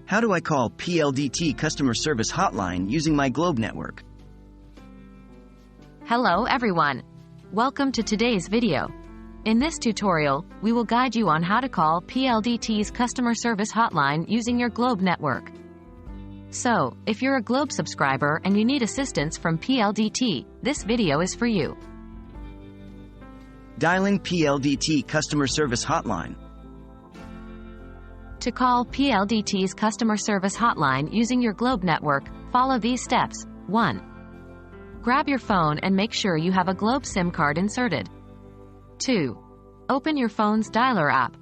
How do I call PLDT customer service hotline using my Globe network? Hello everyone. Welcome to today's video. In this tutorial, we will guide you on how to call PLDT's customer service hotline using your Globe network. So, if you're a Globe subscriber and you need assistance from PLDT, this video is for you. Dialing PLDT customer service hotline. To call PLDT's customer service hotline using your Globe network, follow these steps. 1. Grab your phone and make sure you have a Globe SIM card inserted. 2. Open your phone's dialer app.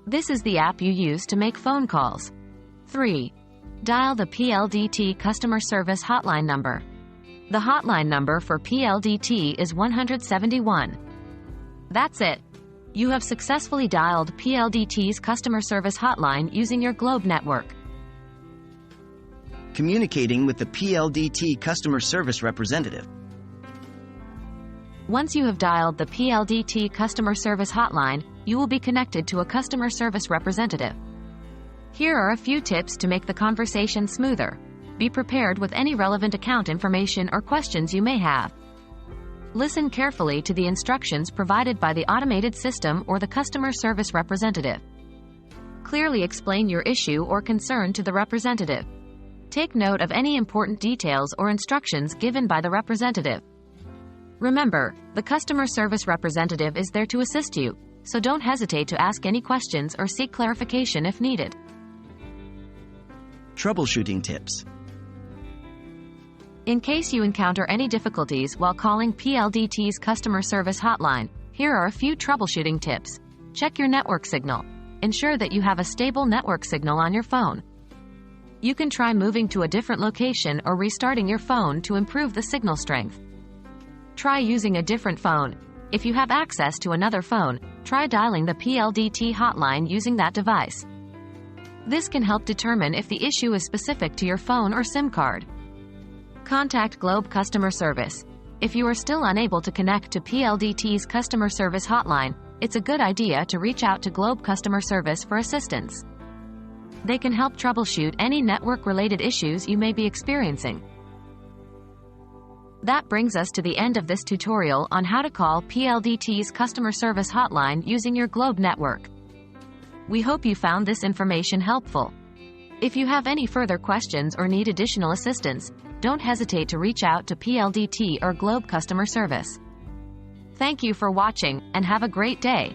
This is the app you use to make phone calls. 3. Dial the PLDT customer service hotline number. The hotline number for PLDT is 171. That's it. You have successfully dialed PLDT's customer service hotline using your Globe network. Communicating with the PLDT customer service representative. Once you have dialed the PLDT customer service hotline, you will be connected to a customer service representative. Here are a few tips to make the conversation smoother. Be prepared with any relevant account information or questions you may have. Listen carefully to the instructions provided by the automated system or the customer service representative. Clearly explain your issue or concern to the representative. Take note of any important details or instructions given by the representative. Remember, the customer service representative is there to assist you, so don't hesitate to ask any questions or seek clarification if needed. Troubleshooting tips. In case you encounter any difficulties while calling PLDT's customer service hotline, here are a few troubleshooting tips. Check your network signal. Ensure that you have a stable network signal on your phone. You can try moving to a different location or restarting your phone to improve the signal strength. Try using a different phone. If you have access to another phone, try dialing the PLDT hotline using that device. This can help determine if the issue is specific to your phone or SIM card. Contact Globe customer service. If you are still unable to connect to PLDT's customer service hotline, it's a good idea to reach out to Globe customer service for assistance. They can help troubleshoot any network-related issues you may be experiencing. That brings us to the end of this tutorial on how to call PLDT's customer service hotline using your Globe network. We hope you found this information helpful. If you have any further questions or need additional assistance, don't hesitate to reach out to PLDT or Globe customer service. Thank you for watching, and have a great day.